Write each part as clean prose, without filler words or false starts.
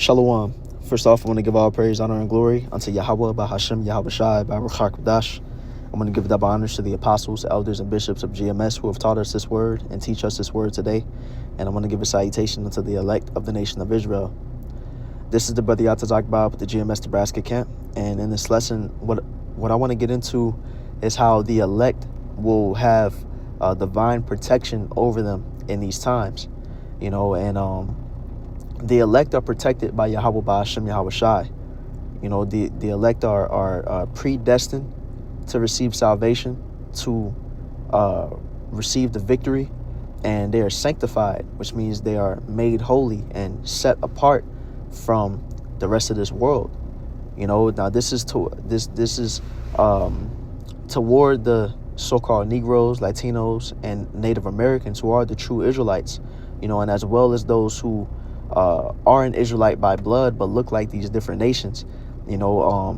Shalom. First off, I want to give all praise, honor, and glory unto Yahweh, by Hashem, Yahweh Shai, by Ruach HaKodesh. I'm going to give double honors to the apostles, elders, and bishops of GMS who have taught us this word and teach us this word today. And I'm going to give a salutation unto the elect of the nation of Israel. This is the brother Yatazakba with the GMS Nebraska camp. And in this lesson, what I want to get into is how the elect will have divine protection over them in these times. The elect are protected by Yahweh, by Hashem, Yahweh Shai. The elect are predestined to receive salvation, to receive the victory, and they are sanctified, which means they are made holy and set apart from the rest of this world. Now this is toward the so-called Negroes, Latinos, and Native Americans who are the true Israelites, and as well as those who are an Israelite by blood but look like these different nations. We are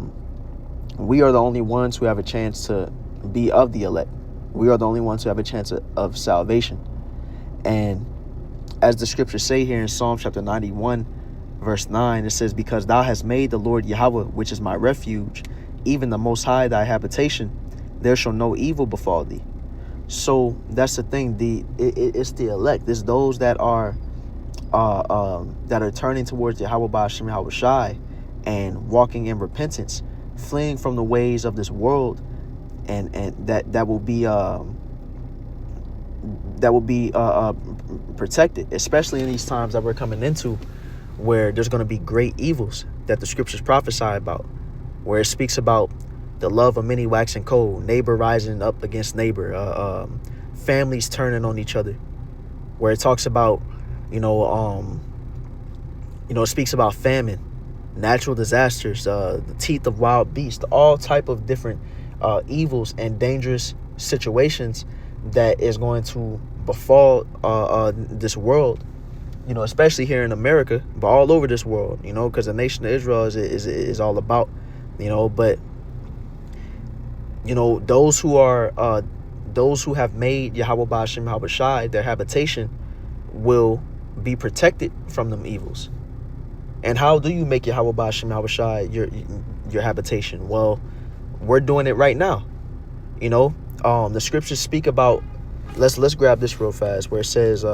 the only ones who have a chance to be of the elect. We are the only ones who have a chance of salvation. And as the scriptures say here in Psalm chapter 91 verse 9, it says, because thou hast made the Lord Yahweh, which is my refuge, even the Most High thy habitation, there shall no evil befall thee. So that's the thing. It's the elect. It's those that are turning towards Yahweh, by Hashem, Yahweh Shai, and walking in repentance, fleeing from the ways of this world, and that will be protected, especially in these times that we're coming into, where there's going to be great evils that the scriptures prophesy about, where it speaks about the love of many waxing cold, neighbor rising up against neighbor, families turning on each other, where it talks about it speaks about famine, natural disasters, the teeth of wild beasts, all type of different evils and dangerous situations that is going to befall this world, especially here in America, but all over this world, because the nation of Israel is all about, but those who have made Yahweh, by Hashem, Yahweh Shai their habitation will be protected from them evils. And how do you make Yahweh, by Hashem, Yahweh Shai your habitation? Well, we're doing it right now. The scriptures speak about, let's grab this real fast, where it says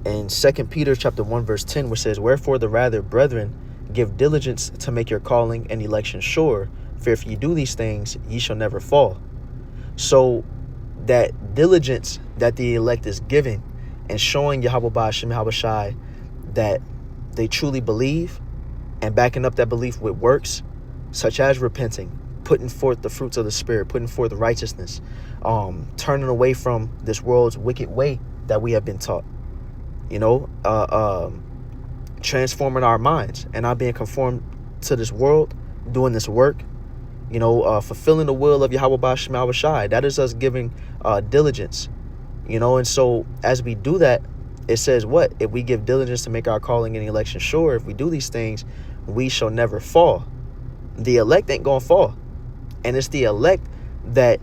in 2 Peter chapter 1 verse 10, which says, wherefore the rather, brethren, give diligence to make your calling and election sure, for if ye do these things, ye shall never fall. So that diligence that the elect is giving and showing Yahweh, by Hashem, Yahweh Shai that they truly believe, and backing up that belief with works such as repenting, putting forth the fruits of the Spirit, putting forth righteousness, turning away from this world's wicked way that we have been taught, transforming our minds and not being conformed to this world, doing this work, fulfilling the will of Yahweh, by Hashem, Yahweh Shai. That is us giving diligence, and so as we do that, it says what? If we give diligence to make our calling and election sure, if we do these things, we shall never fall. The elect ain't gonna fall. And it's the elect that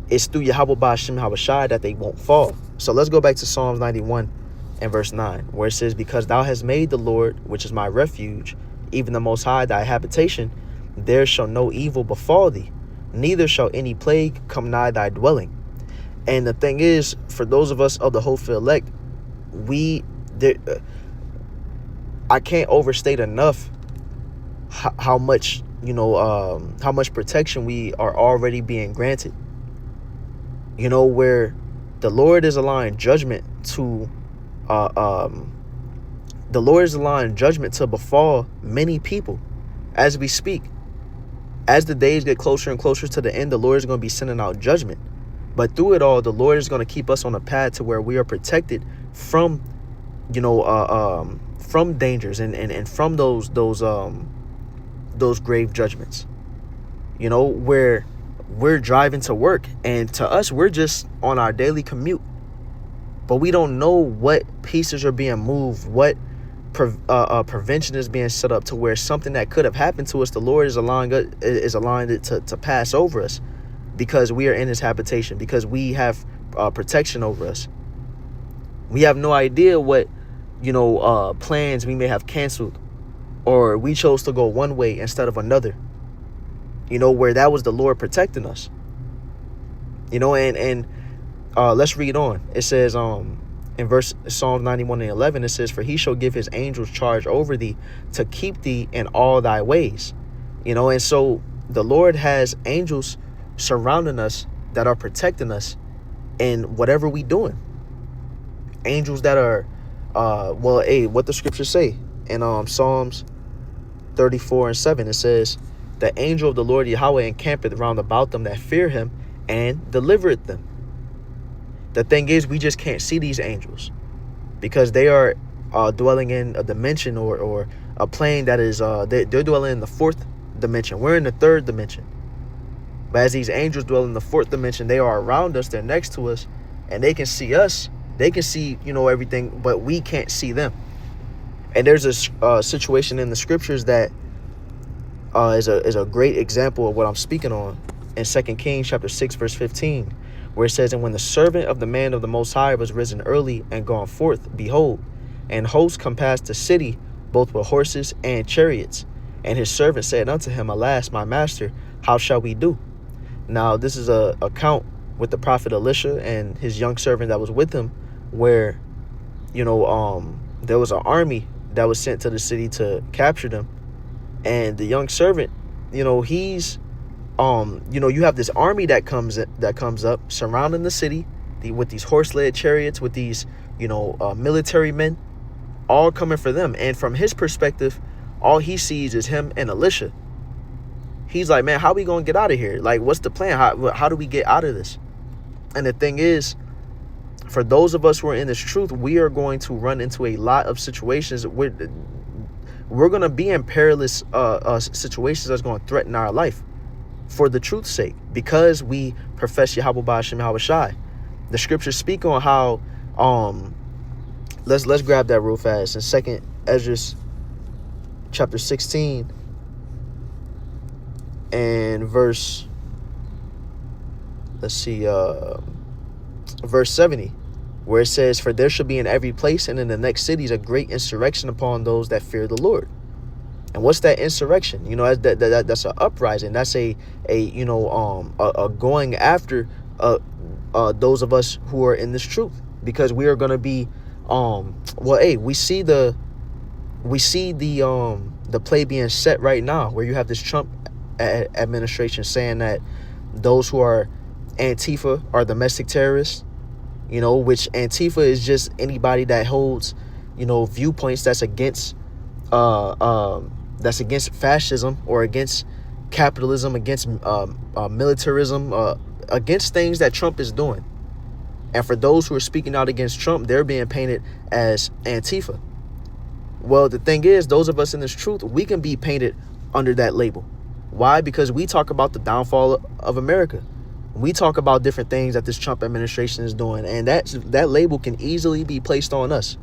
it's through Yahweh, by Hashem, Yahweh Shai that they won't fall. So let's go back to Psalms 91 and verse 9, where it says, because thou hast made the Lord, which is my refuge, even the Most High thy habitation, there shall no evil befall thee, neither shall any plague come nigh thy dwelling. And the thing is, for those of us of the hopeful elect, I can't overstate enough how much protection we are already being granted. Where the Lord is allowing judgment to befall many people as we speak. As the days get closer and closer to the end, the Lord is going to be sending out judgment. But through it all, the Lord is going to keep us on a path to where we are protected from, from dangers and from those grave judgments. Where we're driving to work, and to us, we're just on our daily commute, but we don't know what pieces are being moved, what prevention is being set up to where something that could have happened to us, the Lord is allowing it to pass over us, because we are in his habitation, because we have protection over us. We have no idea what plans we may have canceled, or we chose to go one way instead of another, where that was the Lord protecting us. And let's read on. It says, in verse Psalm 91:11, it says, "For he shall give his angels charge over thee to keep thee in all thy ways." And so the Lord has angels surrounding us that are protecting us in whatever we doing. Angels that are, what the scriptures say in Psalms 34:7, it says, "The angel of the Lord Yahweh encampeth round about them that fear him, and delivereth them." The thing is, we just can't see these angels because they are dwelling in a dimension or a plane that is, they're dwelling in the fourth dimension. We're in the third dimension. But as these angels dwell in the fourth dimension, they are around us, they're next to us, and they can see us. They can see, everything, but we can't see them. And there's a situation in the scriptures that is a great example of what I'm speaking on in 2 Kings chapter 6, verse 15, where it says, "And when the servant of the man of the Most High was risen early and gone forth, behold, and hosts compassed the city, both with horses and chariots. And his servant said unto him, Alas, my master, how shall we do?" Now, this is a account with the prophet Elisha and his young servant that was with him, where, there was an army that was sent to the city to capture them. And the young servant, he's, you have this army that comes up surrounding the city with these horse-led chariots, with these, military men, all coming for them. And from his perspective, all he sees is him and Elisha. He's like, man, how we going to get out of here? Like, what's the plan? How do we get out of this? And the thing is, for those of us who are in this truth, we are going to run into a lot of situations. We're going to be in perilous situations that's going to threaten our life for the truth's sake, because we profess Yahweh Ba'ashem Yahweh Shai. The scriptures speak on how, let's grab that real fast. In 2nd Ezra chapter 16 and verse 70, where it says, "For there shall be in every place and in the next cities a great insurrection upon those that fear the Lord." And what's that insurrection? That's an uprising. That's a going after those of us who are in this truth, because we are going to be we see the play being set right now, where you have this Trump administration saying that those who are Antifa are domestic terrorists, which Antifa is just anybody that holds, viewpoints that's against fascism, or against capitalism, against militarism, against things that Trump is doing. And for those who are speaking out against Trump, they're being painted as Antifa. Well, the thing is, those of us in this truth, we can be painted under that label. Why? Because we talk about the downfall of America. We talk about different things that this Trump administration is doing, and that label can easily be placed on us.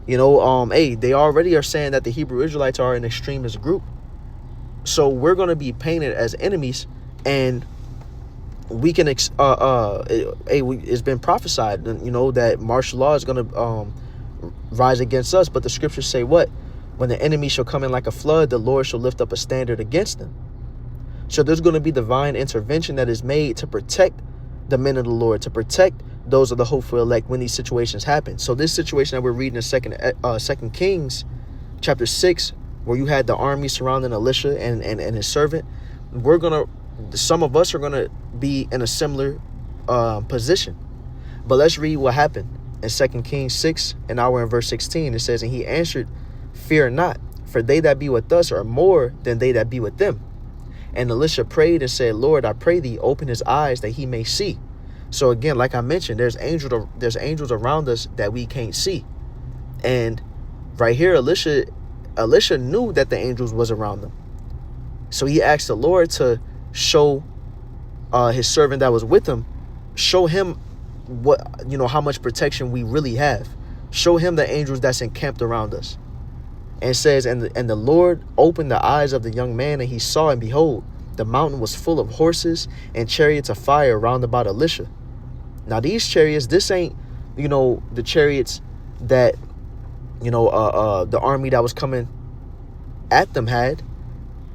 They already are saying that the Hebrew Israelites are an extremist group. So we're going to be painted as enemies, and we can it's been prophesied, that martial law is going to rise against us. But the scriptures say what? When the enemy shall come in like a flood, the Lord shall lift up a standard against them. So there's going to be divine intervention that is made to protect the men of the Lord, to protect those of the hopeful elect when these situations happen. So this situation that we're reading in Second Kings chapter 6, where you had the army surrounding Elisha and his servant, some of us are going to be in a similar position. But let's read what happened in 2 Kings 6, and now we're in verse 16. It says, "And he answered, Fear not, for they that be with us are more than they that be with them. And Elisha prayed and said, Lord, I pray thee, open his eyes that he may see." So again, like I mentioned, there's angels around us that we can't see. And right here, Elisha knew that the angels was around them. So he asked the Lord to show his servant that was with him, show him how much protection we really have. Show him the angels that's encamped around us. And it says, and the Lord opened the eyes of the young man, and he saw, and behold, the mountain was full of horses and chariots of fire round about Elisha. Now these chariots, this ain't, the chariots that The army that was coming at them had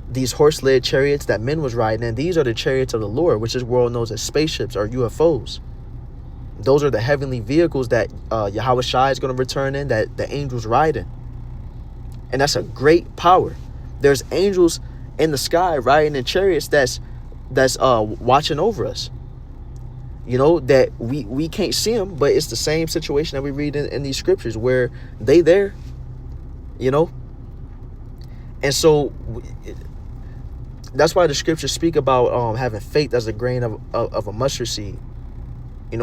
these horse-led chariots that men was riding, and these are the chariots of the Lord, which this world knows as spaceships or UFOs. Those are the heavenly vehicles that Yahweh Shai is going to return in, that the angels ride in. And that's a great power. There's angels in the sky riding in chariots that's watching over us. That we can't see them, but it's the same situation that we read in these scriptures where they there, And so that's why the scriptures speak about having faith as a grain of a mustard seed.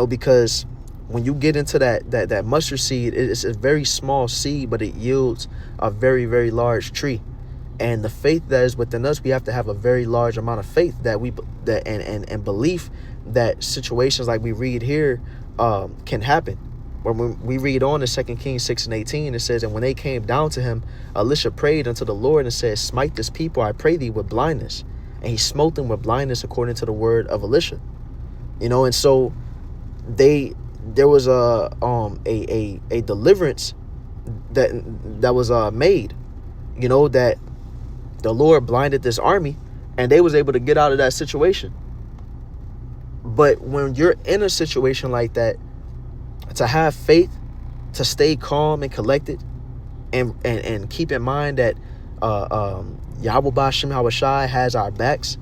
Because when you get into that mustard seed, it's a very small seed, but it yields a very, very large tree. And the faith that is within us, we have to have a very large amount of faith and belief that situations like we read here can happen. When we read on in 2 Kings 6:18, it says, and when they came down to him, Elisha prayed unto the Lord and said, smite this people, I pray thee, with blindness. And he smote them with blindness according to the word of Elisha. And so there was a deliverance that was made, that the Lord blinded this army and they was able to get out of that situation. But when you're in a situation like that, to have faith, to stay calm and collected, and keep in mind that Yahweh Bashem Hawashai has our backs,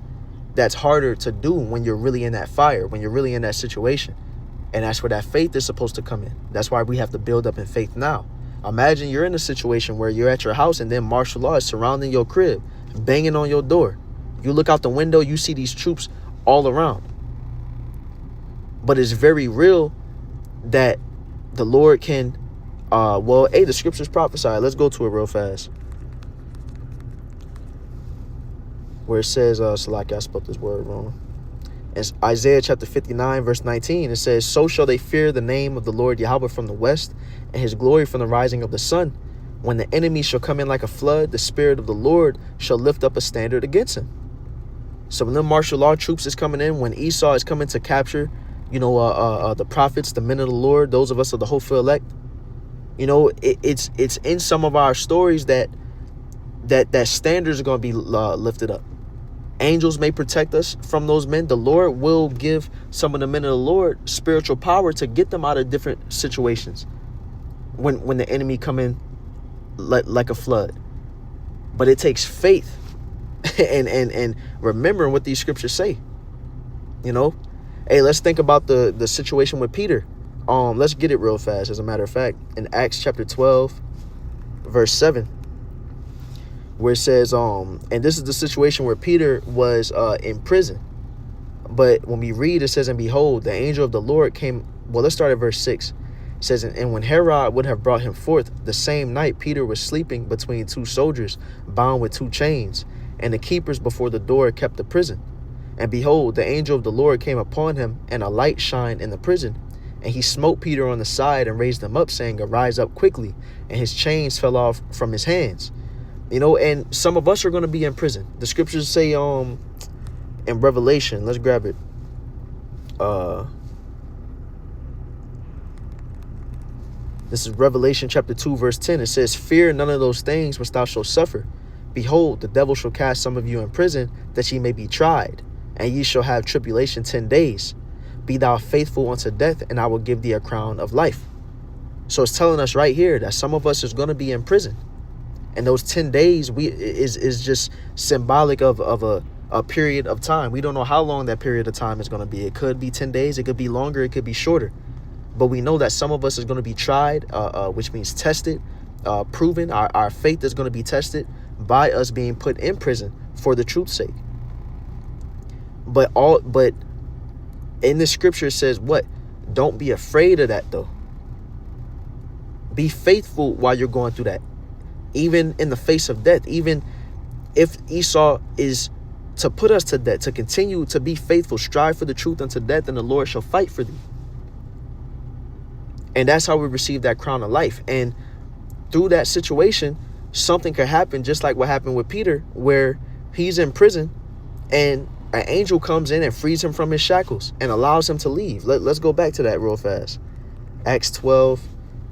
that's harder to do when you're really in that fire, when you're really in that situation. And that's where that faith is supposed to come in. That's why we have to build up in faith now. Imagine you're in a situation where you're at your house and then martial law is surrounding your crib, banging on your door. You look out the window, you see these troops all around. But it's very real that the Lord can, the scriptures prophesy. Let's go to it real fast. Where it says, Salaki, I spelled this word wrong. It's Isaiah chapter 59, verse 19. It says, so shall they fear the name of the Lord Yahweh from the west, and his glory from the rising of the sun. When the enemy shall come in like a flood, the spirit of the Lord shall lift up a standard against him. So when the martial law troops is coming in, when Esau is coming to capture, the prophets, the men of the Lord, those of us of the hopeful elect, it's in some of our stories that standards are going to be lifted up. Angels may protect us from those men. The Lord will give some of the men of the Lord spiritual power to get them out of different situations when the enemy come in like a flood. But it takes faith and remembering what these scriptures say. Hey, let's think about the situation with Peter. Let's get it real fast. As a matter of fact, in Acts chapter 12, verse 7, where it says, and this is the situation where Peter was in prison. But when we read, it says, and behold, the angel of the Lord came. Well, let's start at verse 6. It says, and when Herod would have brought him forth, the same night Peter was sleeping between two soldiers, bound with two chains, and the keepers before the door kept the prison. And behold, the angel of the Lord came upon him, and a light shined in the prison. And he smote Peter on the side and raised him up, saying, arise up quickly. And his chains fell off from his hands. And some of us are going to be in prison. The scriptures say in Revelation, let's grab it. This is Revelation chapter 2, verse 10. It says, fear none of those things which thou shalt suffer. Behold, the devil shall cast some of you in prison, that ye may be tried, and ye shall have tribulation 10 days. Be thou faithful unto death, and I will give thee a crown of life. So it's telling us right here that some of us is going to be in prison. And those 10 days is just symbolic of a period of time. We don't know how long that period of time is going to be. It could be 10 days. It could be longer. It could be shorter. But we know that some of us is going to be tried, which means tested, proven. Our faith is going to be tested by us being put in prison for the truth's sake. But in the scripture it says what? Don't be afraid of that, though. Be faithful while you're going through that. Even in the face of death, even if Esau is to put us to death, to continue to be faithful, strive for the truth unto death, and the Lord shall fight for thee. And that's how we receive that crown of life. And through that situation, something could happen, just like what happened with Peter, where he's in prison and an angel comes in and frees him from his shackles and allows him to leave. Let's go back to that real fast. Acts 12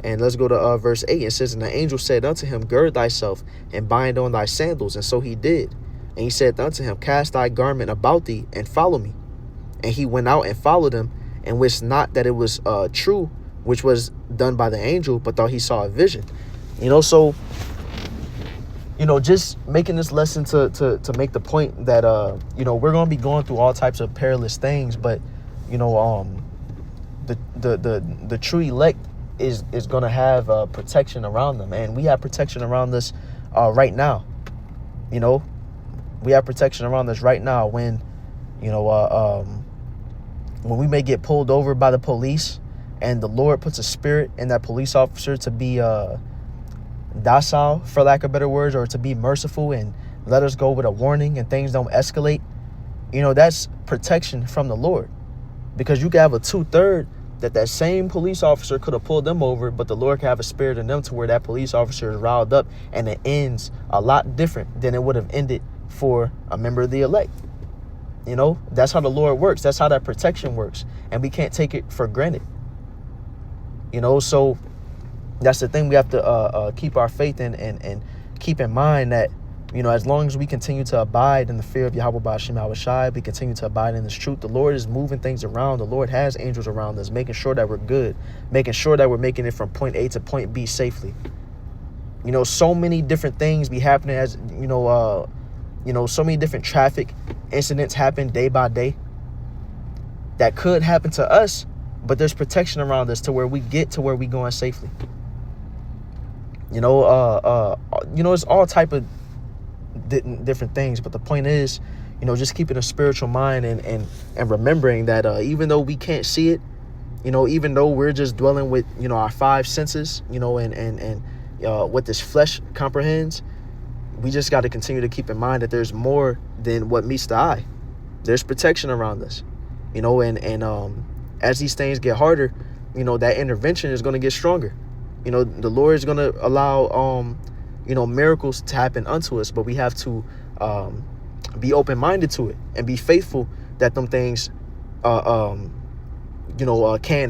And let's go to verse 8. It says, and the angel said unto him, gird thyself and bind on thy sandals. And so he did. And he said unto him, cast thy garment about thee and follow me. And he went out and followed him, and wist not that it was true, which was done by the angel, but thought he saw a vision. So, just making this lesson to make the point that, we're going to be going through all types of perilous things, but, the true elect is going to have protection around them. And we have protection around us right now. We have protection around us right now when we may get pulled over by the police, and the Lord puts a spirit in that police officer to be docile, for lack of better words, or to be merciful and let us go with a warning and things don't escalate. That's protection from the Lord, because you can have a 2/3 that same police officer could have pulled them over, but the Lord can have a spirit in them to where that police officer is riled up and it ends a lot different than it would have ended for a member of the elect. That's how the Lord works. That's how that protection works. And we can't take it for granted. So that's the thing we have to keep our faith in, and keep in mind that, as long as we continue to abide in the fear of Yahweh Ba'ashem Yahushai, we continue to abide in this truth. The Lord is moving things around. The Lord has angels around us, making sure that we're good, making sure that we're making it from point A to point B safely. So many different things be happening as, so many different traffic incidents happen day by day that could happen to us, but there's protection around us to where we get to where we going safely. It's all type of different things, but the point is, just keeping a spiritual mind and remembering that even though we can't see it, even though we're just dwelling with our 5 senses, and what this flesh comprehends, we just got to continue to keep in mind that there's more than what meets the eye. There's protection around us, and as these things get harder, that intervention is going to get stronger. The Lord is going to allow, miracles to happen unto us, but we have to be open-minded to it and be faithful that them things, can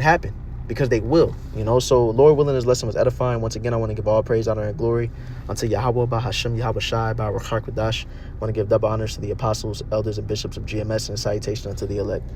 happen, because they will, So Lord willing, this lesson was edifying. Once again, I want to give all praise, honor, and glory unto Yahweh Ba'ashem Yahushai Ba'Ruach HaKodesh. I want to give double honors to the apostles, elders, and bishops of GMS, and salutation unto the elect.